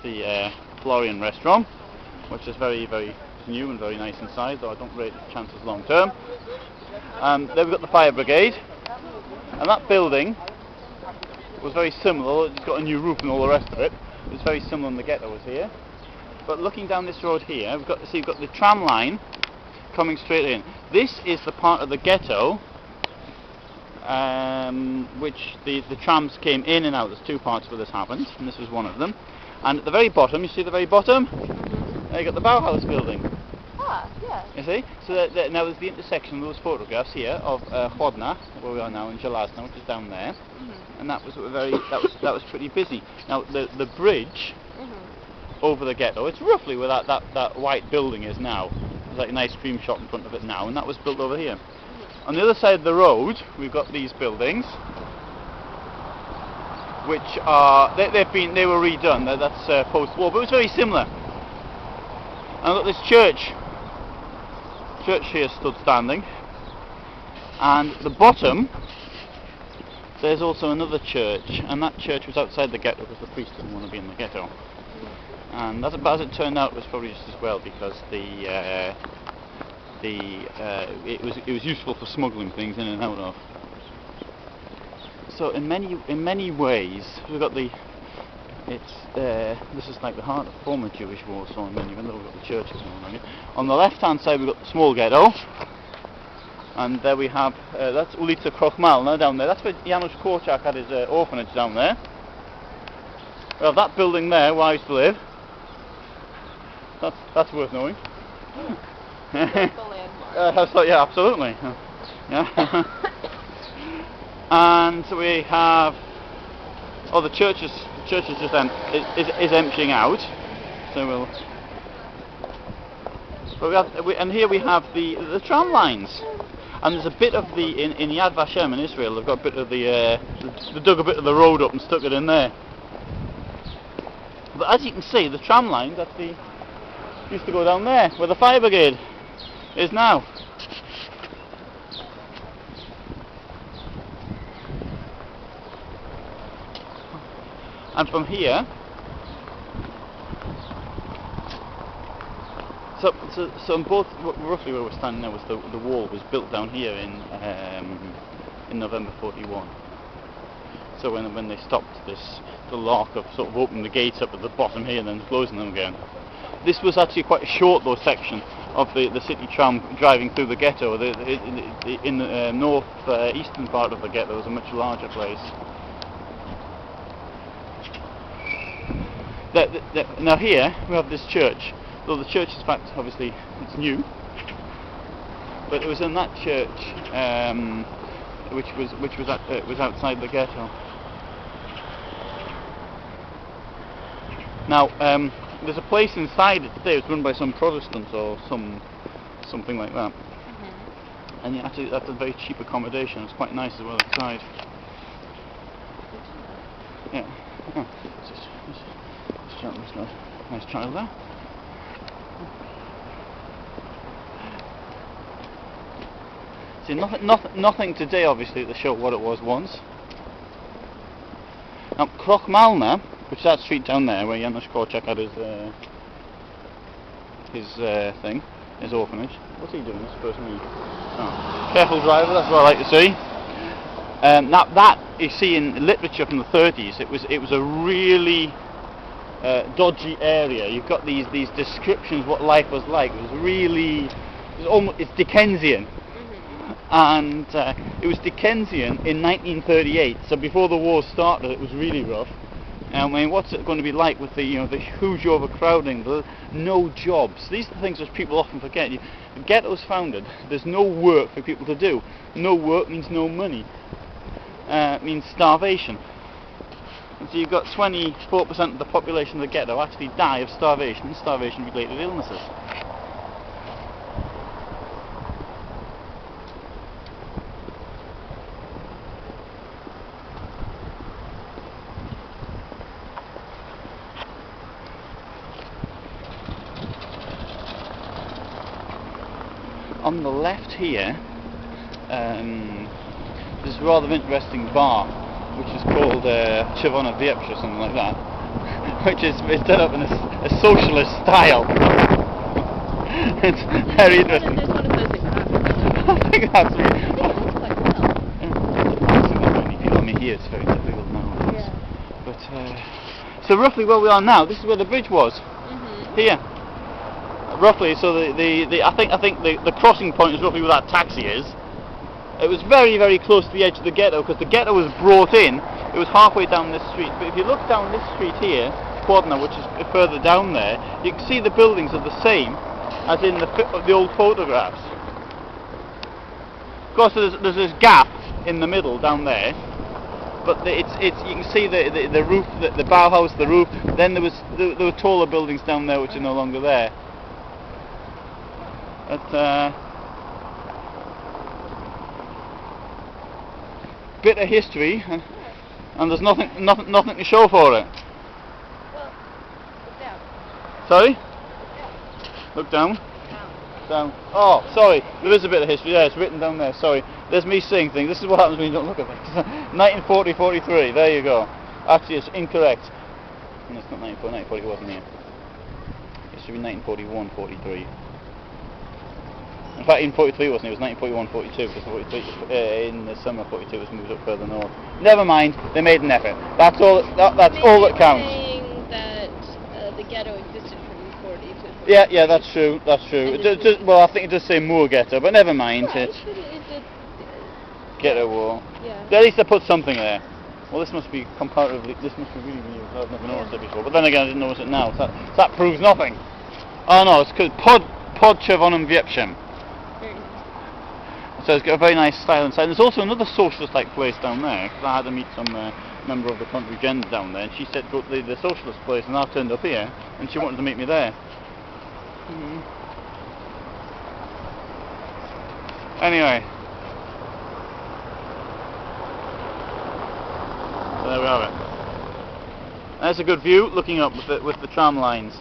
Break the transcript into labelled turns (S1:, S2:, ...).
S1: the Florian restaurant, which is very, very new and very nice inside, though I don't rate its chances long term. Then we've got the fire brigade, and that building was very similar. It's got a new roof and all the rest of it. It's very similar in the ghetto as here. But looking down this road here, we've got the tram line coming straight in. This is the part of the ghetto which the trams came in and out. There's two parts where this happened, and this was one of them. And at the very bottom, you see the very bottom? There you got the Bauhaus building.
S2: Ah, yeah.
S1: You see? So now there's the intersection of those photographs here of Chodna, where we are now, in Železná, which is down there. And that was that was pretty busy. Now the bridge over the ghetto, it's roughly where that white building is now. There's like an ice cream shop in front of it now, and that was built over here. On the other side of the road, we've got these buildings, which are they were redone. That's post-war, but it was very similar. And I've got this church here stood standing, and at the bottom there's also another church, and that church was outside the ghetto because the priest didn't want to be in the ghetto. And as it turned out, it was probably just as well, because it was useful for smuggling things in and out of. So in many ways, we've got this is like the heart of former Jewish Warsaw, and then you've got the churches and all that. On the left-hand side, we've got the small ghetto, and there we have that's Ulica Krochmalna down there. That's where Janusz Korczak had his orphanage down there. We have that building there where I used to live. That's worth knowing. Yeah, absolutely. Yeah. And so we have the churches. The church is just is emptying out. So and here we have the tram lines. And there's a bit of in Yad Vashem in Israel. They've got a bit of they dug a bit of the road up and stuck it in there. But as you can see, the tram lines used to go down there, where the fire brigade is now. And from here, so in both, roughly where we're standing now, was the wall was built down here in November 41. So when they stopped the lark of sort of opening the gates up at the bottom here and then closing them again. This was actually quite a short section of the city tram driving through the ghetto. In the north eastern part of the ghetto was a much larger place. Now here we have this church. Though the church, in fact, obviously it's new, but it was in that church which was outside the ghetto. Now there's a place inside it today. It's run by some Protestants or something like that. And yeah, actually that's a very cheap accommodation. It's quite nice as well inside. Yeah. Oh, nice child there. See, nothing today, obviously, to show what it was once. Now, Krochmalna, which is that street down there where Janusz Korczak had his orphanage. What's he doing? This person? Oh. Careful driver. That's what I like to see. Now that you see in literature from the 30s, it was a really dodgy area. You've got these descriptions of what life was like. It's Dickensian. And it was Dickensian in 1938, so before the war started it was really rough. I mean, what's it going to be like with the huge overcrowding, the no jobs? These are the things which people often forget. The ghetto's founded, there's no work for people to do. No work means no money. It means starvation. And so you've got 24% of the population of the ghetto actually die of starvation and starvation-related illnesses. On the left here, there's a rather interesting bar, which is called Czerwona Wieprz or something like that. which is it's done up in a socialist style. It's very interesting.
S2: There's one of those in Africa.
S1: I think that's me.
S2: It looks quite well.
S1: I mean, here it's very difficult now.
S2: Yeah.
S1: But so roughly where we are now, this is where the bridge was. Here, roughly. So I think the crossing point is roughly where that taxi is. It was very, very close to the edge of the ghetto, because the ghetto was brought in. It was halfway down this street. But if you look down this street here, Quadna, which is further down there, you can see the buildings are the same as in the old photographs. Of course, there's this gap in the middle down there, but you can see the roof, the Bauhaus, the roof. Then there were taller buildings down there which are no longer there. But bit of history, and there's nothing to show for it.
S2: Well, look down.
S1: Sorry? Look down. Down. Oh, sorry. There is a bit of history. Yeah, it's written down there. Sorry. There's me saying things. This is what happens when you don't look at things. 1940-43. There you go. Actually, it's incorrect. No, it's not 1940. 1940 wasn't here. It should be 1941-43. In fact, even 43 wasn't. It was 1941-42 because 43 in the summer 42 was moved up further north. Never mind. They made an effort. That's all. That's all that counts.
S2: Saying that the ghetto existed from the 40s.
S1: Yeah, that's true. That's true. Well, I think it does say Moor Ghetto, but never mind.
S2: Right.
S1: It's Ghetto War.
S2: Yeah.
S1: At least they put something there. Well, this must be comparatively. This must be really new. I've never noticed it before. But then again, I didn't notice it now. So that proves nothing. Oh no, it's called Podchevonem Viepchem. So it's got a very nice style inside. There's also another socialist-like place down there, because I had to meet some member of the country gender down there, and she said go to the socialist place, and I turned up here, and she wanted to meet me there. Anyway, so there we have it. There's a good view, looking up with the tram lines.